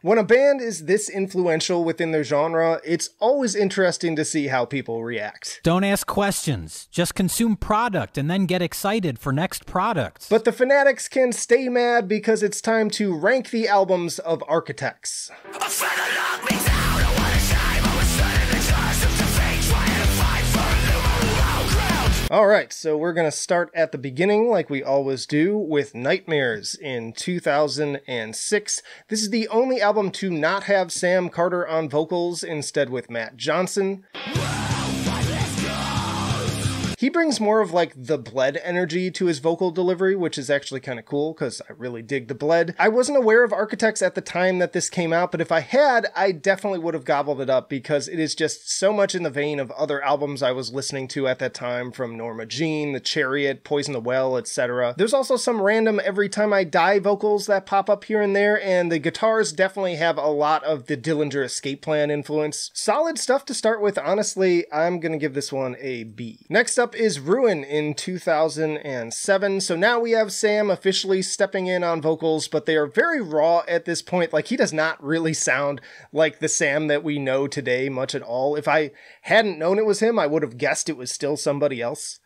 When a band is this influential within their genre, it's always interesting to see how people react. Don't ask questions, just consume product and then get excited for next product. But the fanatics can stay mad because it's time to rank the albums of Architects. Alright, so we're gonna start at the beginning like we always do with Nightmares in 2006. This is the only album to not have Sam Carter on vocals, instead with Matt Johnson. He brings more of like the Bled energy to his vocal delivery, which is actually kind of cool because I really dig the Bled. I wasn't aware of Architects at the time that this came out, but if I had, I definitely would have gobbled it up because it is just so much in the vein of other albums I was listening to at that time, from Norma Jean, The Chariot, Poison the Well, etc. There's also some random Every Time I Die vocals that pop up here and there, and the guitars definitely have a lot of the Dillinger Escape Plan influence. Solid stuff to start with, honestly. I'm gonna give this one a B. Next up is Ruin in 2007. So now we have Sam officially stepping in on vocals, but they are very raw at this point. Like, he does not really sound like the Sam that we know today much at all. If I hadn't known it was him, I would have guessed it was still somebody else.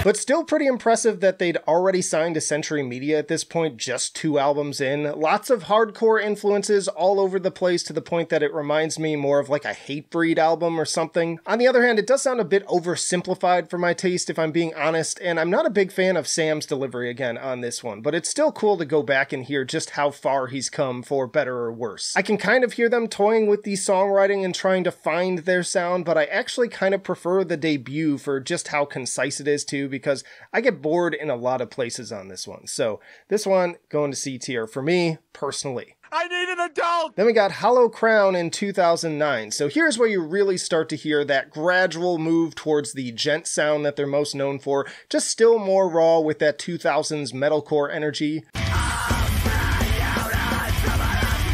But still pretty impressive that they'd already signed to Century Media at this point, just 2 albums in. Lots of hardcore influences all over the place to the point that it reminds me more of like a Hatebreed album or something. On the other hand, it does sound a bit oversimplified for my taste, if I'm being honest, and I'm not a big fan of Sam's delivery again on this one, but it's still cool to go back and hear just how far he's come, for better or worse. I can kind of hear them toying with the songwriting and trying to find their sound, but I actually kind of prefer the debut for just how concise it is too, because I get bored in a lot of places on this one. So this one going to C tier for me personally. I need an adult! Then we got Hollow Crown in 2009. So here's where you really start to hear that gradual move towards the djent sound that they're most known for, just still more raw with that 2000s metalcore energy.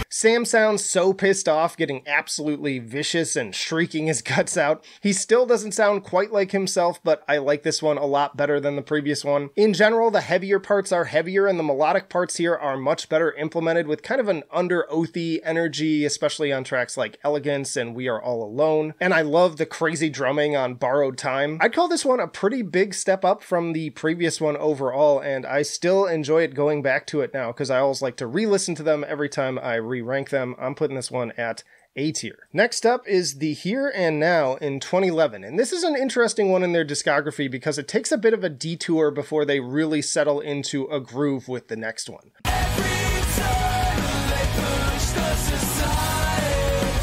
Sam sounds so pissed off, getting absolutely vicious and shrieking his guts out. He still doesn't sound quite like himself, but I like this one a lot better than the previous one. In general, the heavier parts are heavier, and the melodic parts here are much better implemented with kind of an under-oathy energy, especially on tracks like Elegance and We Are All Alone. And I love the crazy drumming on Borrowed Time. I'd call this one a pretty big step up from the previous one overall, and I still enjoy it going back to it now, because I always like to re-listen to them every time I rank them. I'm putting this one at A tier. Next up is The Here and Now in 2011, and this is an interesting one in their discography because it takes a bit of a detour before they really settle into a groove with the next one.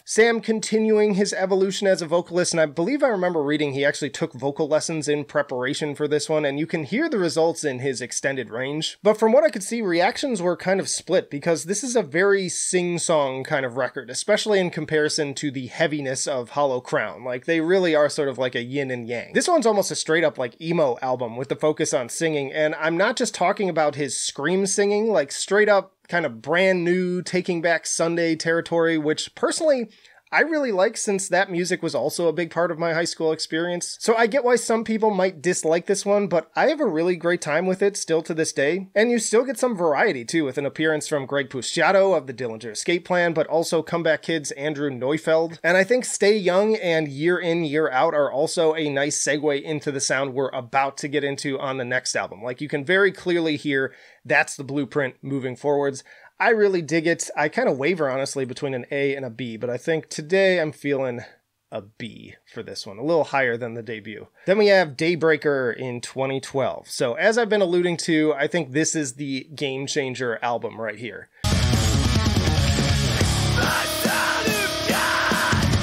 Sam continuing his evolution as a vocalist, and I believe I remember reading he actually took vocal lessons in preparation for this one, and you can hear the results in his extended range. But from what I could see, reactions were kind of split, because this is a very sing-song kind of record, especially in comparison to the heaviness of Hollow Crown. Like, they really are sort of like a yin and yang. This one's almost a straight-up like emo album with the focus on singing, and I'm not just talking about his scream singing, like straight-up kind of brand new Taking Back Sunday territory, which personally I really like, since that music was also a big part of my high school experience. So I get why some people might dislike this one, but I have a really great time with it still to this day. And you still get some variety too, with an appearance from Greg Puciato of the Dillinger Escape Plan, but also Comeback Kids' Andrew Neufeld. And I think Stay Young and Year In, Year Out are also a nice segue into the sound we're about to get into on the next album. Like, you can very clearly hear that's the blueprint moving forwards. I really dig it. I kind of waver, honestly, between an A and a B, but I think today I'm feeling a B for this one, a little higher than the debut. Then we have Daybreaker in 2012. So as I've been alluding to, I think this is the game changer album right here.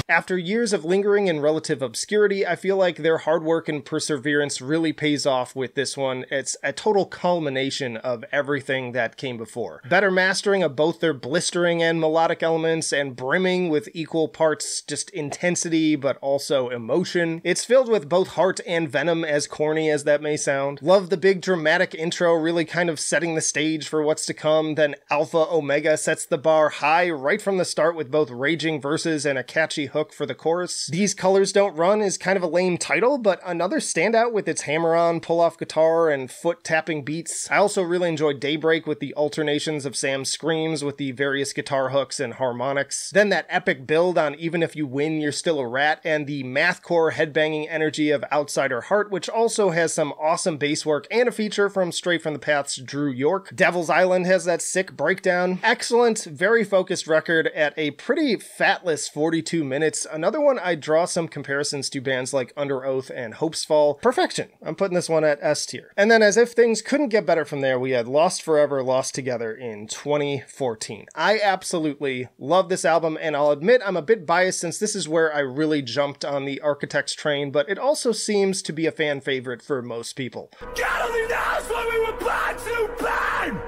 After years of lingering in relative obscurity, I feel like their hard work and perseverance really pays off with this one. It's a total culmination of everything that came before. Better mastering of both their blistering and melodic elements, and brimming with equal parts just intensity but also emotion. It's filled with both heart and venom, as corny as that may sound. Love the big dramatic intro, really kind of setting the stage for what's to come. Then Alpha Omega sets the bar high right from the start with both raging verses and a catchy hook. hook for the chorus. These Colors Don't Run is kind of a lame title, but another standout with its hammer-on, pull-off guitar, and foot-tapping beats. I also really enjoyed Daybreak with the alternations of Sam's screams with the various guitar hooks and harmonics. Then that epic build on Even If You Win, You're Still a Rat, and the mathcore headbanging energy of Outsider Heart, which also has some awesome bass work and a feature from Straight From the Path's Drew York. Devil's Island has that sick breakdown. Excellent, very focused record at a pretty fatless 42 minutes. Another one I draw some comparisons to bands like Under Oath and Hopesfall. Perfection. I'm putting this one at S tier. And then as if things couldn't get better from there, we had Lost Forever, Lost Together in 2014. I absolutely love this album, and I'll admit I'm a bit biased since this is where I really jumped on the Architects train, but it also seems to be a fan favorite for most people. God only knows what we were born to burn!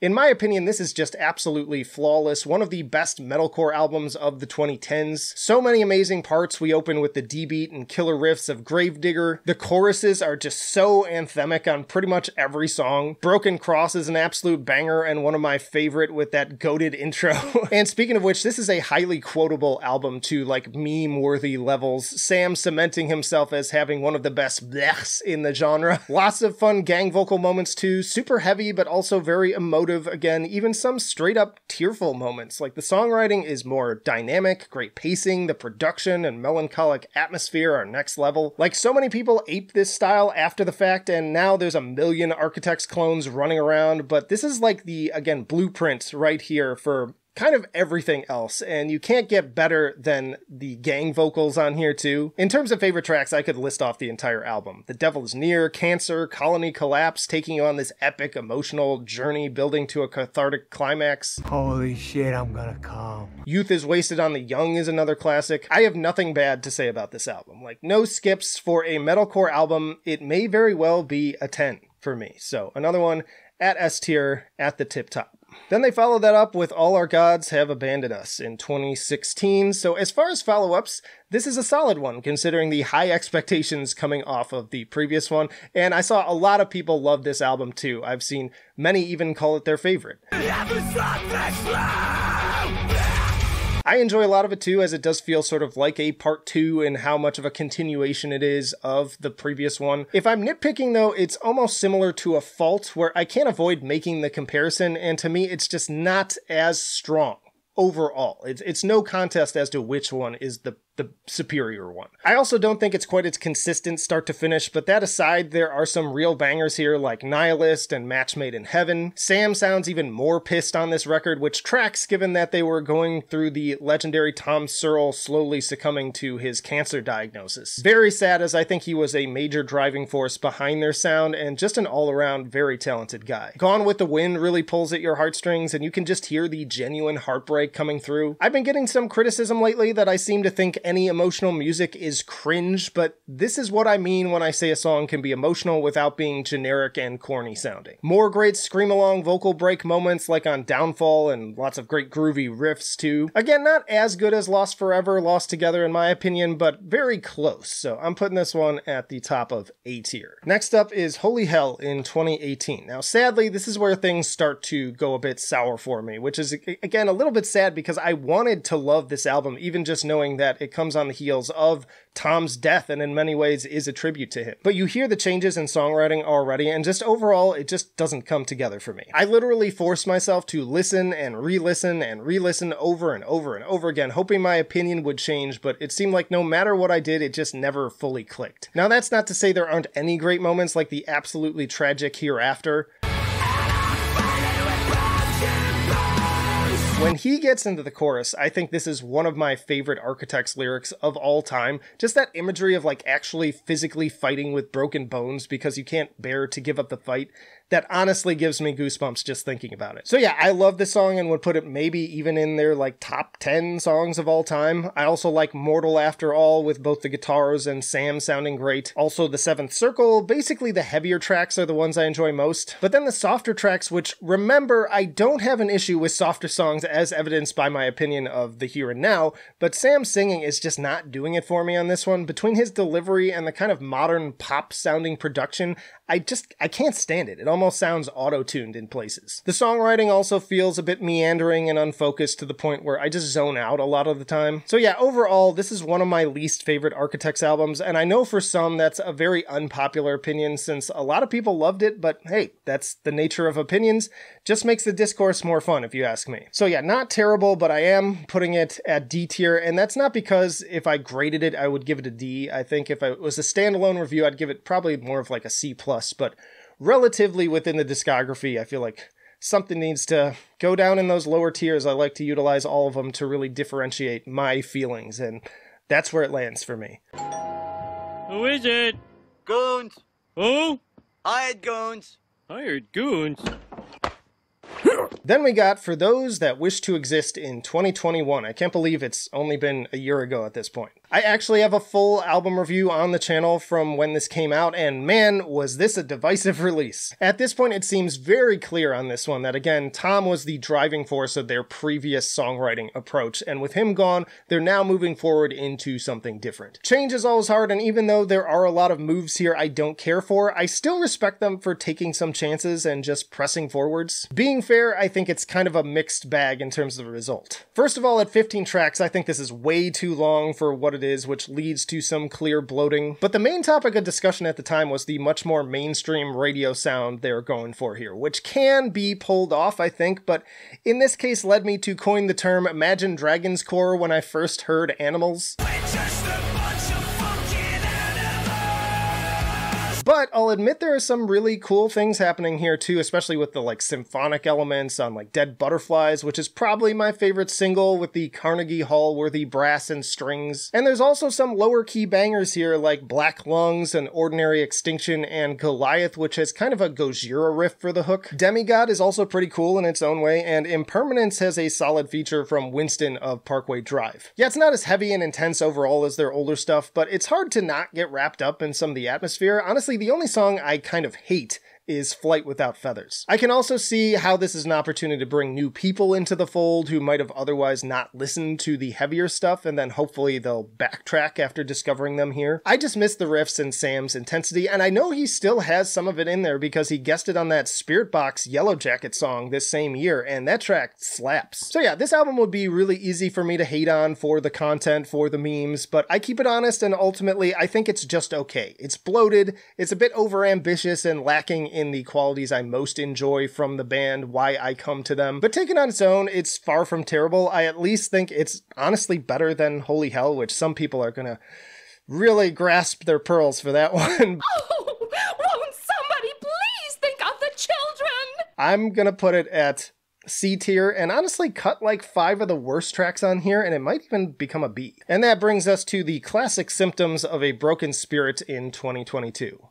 In my opinion, this is just absolutely flawless, one of the best metalcore albums of the 2010s. So many amazing parts. We open with the D-beat and killer riffs of Gravedigger. The choruses are just so anthemic on pretty much every song. Broken Cross is an absolute banger and one of my favorite with that goated intro. And speaking of which, this is a highly quotable album to like meme-worthy levels. Sam cementing himself as having one of the best blechs in the genre. Lots of fun gang vocal moments too, super heavy but also very emotive. Again, even some straight up tearful moments. Like the songwriting is more dynamic, great pacing, the production and melancholic atmosphere are next level. Like so many people ape this style after the fact, and now there's a million Architects clones running around, but this is like the, again, blueprint right here for kind of everything else, and you can't get better than the gang vocals on here too. In terms of favorite tracks, I could list off the entire album. The Devil Is Near, Cancer, Colony Collapse, taking you on this epic emotional journey building to a cathartic climax. Holy shit, I'm gonna come. Youth Is Wasted on the Young is another classic. I have nothing bad to say about this album. Like, no skips for a metalcore album. It may very well be a 10 for me. So another one at S tier at the tip top. Then they follow that up with All Our Gods Have Abandoned Us in 2016. So as far as follow-ups, this is a solid one considering the high expectations coming off of the previous one. And I saw a lot of people love this album too. I've seen many even call it their favorite. I enjoy a lot of it too, as it does feel sort of like a part 2 in how much of a continuation it is of the previous one. If I'm nitpicking though, it's almost similar to A Fault, where I can't avoid making the comparison, and to me it's just not as strong overall. It's no contest as to which one is the superior one. I also don't think it's quite as consistent start to finish, but that aside, there are some real bangers here like Nihilist and Match Made in Heaven. Sam sounds even more pissed on this record, which tracks given that they were going through the legendary Tom Searle slowly succumbing to his cancer diagnosis. Very sad, as I think he was a major driving force behind their sound and just an all-around very talented guy. Gone with the Wind really pulls at your heartstrings, and you can just hear the genuine heartbreak coming through. I've been getting some criticism lately that I seem to think any emotional music is cringe, but this is what I mean when I say a song can be emotional without being generic and corny sounding. More great scream-along vocal break moments like on Downfall, and lots of great groovy riffs too. Again, not as good as Lost Forever, Lost Together in my opinion, but very close, so I'm putting this one at the top of A tier. Next up is Holy Hell in 2018. Now sadly, this is where things start to go a bit sour for me, which is again a little bit sad because I wanted to love this album, even just knowing that it comes on the heels of Tom's death and in many ways is a tribute to him. But you hear the changes in songwriting already, and just overall, it just doesn't come together for me. I literally forced myself to listen and re-listen and re-listen over and over and over again, hoping my opinion would change, but it seemed like no matter what I did, it just never fully clicked. Now that's not to say there aren't any great moments like the absolutely tragic Hereafter. When he gets into the chorus, I think this is one of my favorite Architects lyrics of all time. Just that imagery of like actually physically fighting with broken bones because you can't bear to give up the fight. That honestly gives me goosebumps just thinking about it. So yeah, I love this song and would put it maybe even in their like top 10 songs of all time. I also like Mortal After All with both the guitars and Sam sounding great. Also The Seventh Circle, basically the heavier tracks are the ones I enjoy most. But then the softer tracks, which remember, I don't have an issue with softer songs as evidenced by my opinion of The Here and Now, but Sam's singing is just not doing it for me on this one. Between his delivery and the kind of modern pop sounding production, I can't stand it. It almost sounds auto-tuned in places. The songwriting also feels a bit meandering and unfocused to the point where I just zone out a lot of the time. So yeah, overall, this is one of my least favorite Architects albums, and I know for some that's a very unpopular opinion since a lot of people loved it, but hey, that's the nature of opinions. Just makes the discourse more fun if you ask me. So yeah, not terrible, but I am putting it at D tier, and that's not because if I graded it, I would give it a D. I think if it was a standalone review, I'd give it probably more of like a C+, but relatively within the discography, I feel like something needs to go down in those lower tiers. I like to utilize all of them to really differentiate my feelings, and that's where it lands for me. Who is it? Goons. Who? Hired goons. Hired goons? Then we got For Those That Wish to Exist in 2021. I can't believe it's only been a year ago at this point. I actually have a full album review on the channel from when this came out, and man, was this a divisive release. At this point, it seems very clear on this one that, again, Tom was the driving force of their previous songwriting approach, and with him gone, they're now moving forward into something different. Change is always hard, and even though there are a lot of moves here I don't care for, I still respect them for taking some chances and just pressing forwards. Being fair, I think it's kind of a mixed bag in terms of the result. First of all, at 15 tracks, I think this is way too long for what it is, which leads to some clear bloating. But the main topic of discussion at the time was the much more mainstream radio sound they were going for here, which can be pulled off, I think, but in this case led me to coin the term Imagine Dragons Core when I first heard Animals. But I'll admit there are some really cool things happening here too, especially with the symphonic elements on Dead Butterflies, which is probably my favorite single with the Carnegie Hall worthy brass and strings. And there's also some lower key bangers here like Black Lungs and Ordinary Extinction and Goliath, which has kind of a Gojira riff for the hook. Demigod is also pretty cool in its own way, and Impermanence has a solid feature from Winston of Parkway Drive. Yeah, it's not as heavy and intense overall as their older stuff, but it's hard to not get wrapped up in some of the atmosphere. Honestly, the only song I kind of hate is Flight Without Feathers. I can also see how this is an opportunity to bring new people into the fold who might have otherwise not listened to the heavier stuff, and then hopefully they'll backtrack after discovering them here. I just miss the riffs and Sam's intensity, and I know he still has some of it in there because he guested on that Spirit Box Yellow Jacket song this same year, and that track slaps. So yeah, this album would be really easy for me to hate on for the content, for the memes, but I keep it honest, and ultimately I think it's just okay. It's bloated, it's a bit overambitious and lacking in the qualities I most enjoy from the band, why I come to them. But taken on its own, it's far from terrible. I at least think it's honestly better than Holy Hell, which some people are gonna really grasp their pearls for that one. Oh, won't somebody please think of the children? I'm gonna put it at C tier, and honestly cut 5 of the worst tracks on here, and it might even become a B. And that brings us to the classic symptoms of a broken spirit in 2022.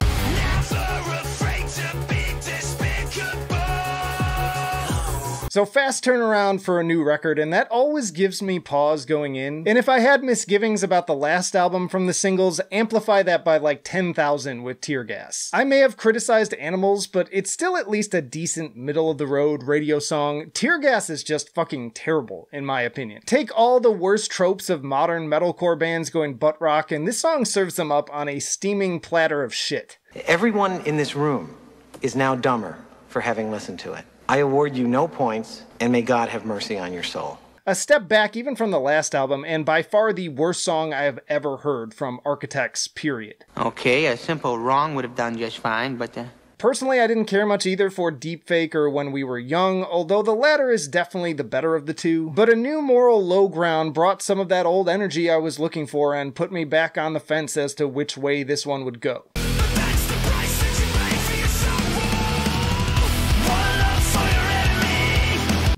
So fast turnaround for a new record, and that always gives me pause going in. And if I had misgivings about the last album from the singles, amplify that by 10,000 with Tear Gas. I may have criticized Animals, but it's still at least a decent middle-of-the-road radio song. Tear Gas is just fucking terrible, in my opinion. Take all the worst tropes of modern metalcore bands going butt rock, and this song serves them up on a steaming platter of shit. Everyone in this room is now dumber for having listened to it. I award you no points, and may God have mercy on your soul. A step back even from the last album, and by far the worst song I have ever heard from Architects, period. Okay, a simple wrong would have done just fine, but Personally, I didn't care much either for Deepfake or When We Were Young, although the latter is definitely the better of the two. But a new moral low ground brought some of that old energy I was looking for and put me back on the fence as to which way this one would go.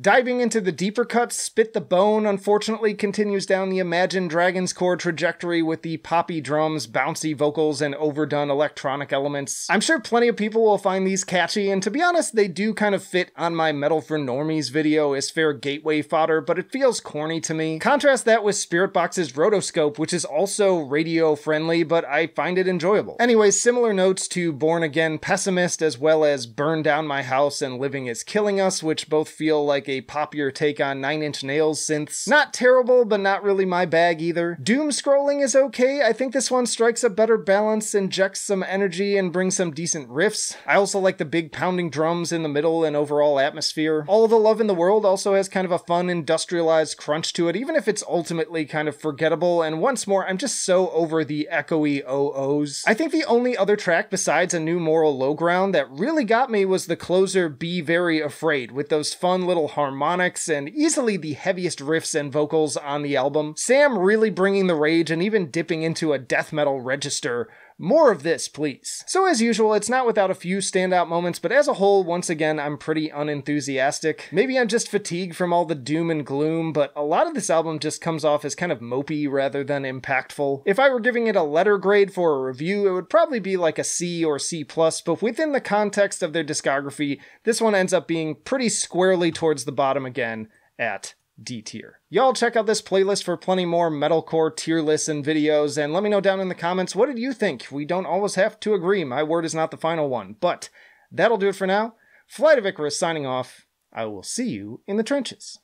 Diving into the deeper cuts, Spit the Bone unfortunately continues down the Imagine Dragons Core trajectory with the poppy drums, bouncy vocals, and overdone electronic elements. I'm sure plenty of people will find these catchy, and to be honest, they do kind of fit on my Metal for Normies video as fair gateway fodder, but it feels corny to me. Contrast that with Spirit Box's Rotoscope, which is also radio friendly, but I find it enjoyable. Anyways, similar notes to Born Again Pessimist, as well as Burn Down My House and Living Is Killing Us, which both feel like a poppier take on Nine Inch Nails synths. Not terrible, but not really my bag either. Doom scrolling is okay. I think this one strikes a better balance, injects some energy, and brings some decent riffs. I also like the big pounding drums in the middle and overall atmosphere. All the Love in the World also has kind of a fun industrialized crunch to it, even if it's ultimately kind of forgettable, and once more, I'm just so over the echoey oh-ohs. I think the only other track besides A New Moral Low Ground that really got me was the closer Be Very Afraid, with those fun little harmonics and easily the heaviest riffs and vocals on the album. Sam really bringing the rage and even dipping into a death metal register. More of this, please. So as usual, it's not without a few standout moments, but as a whole, once again, I'm pretty unenthusiastic. Maybe I'm just fatigued from all the doom and gloom, but a lot of this album just comes off as kind of mopey rather than impactful. If I were giving it a letter grade for a review, it would probably be like a C or C+, but within the context of their discography, this one ends up being pretty squarely towards the bottom again at D tier. Y'all check out this playlist for plenty more metalcore tier lists and videos, and let me know down in the comments, what did you think? We don't always have to agree, my word is not the final one, but that'll do it for now. Flight of Icarus signing off. I will see you in the trenches.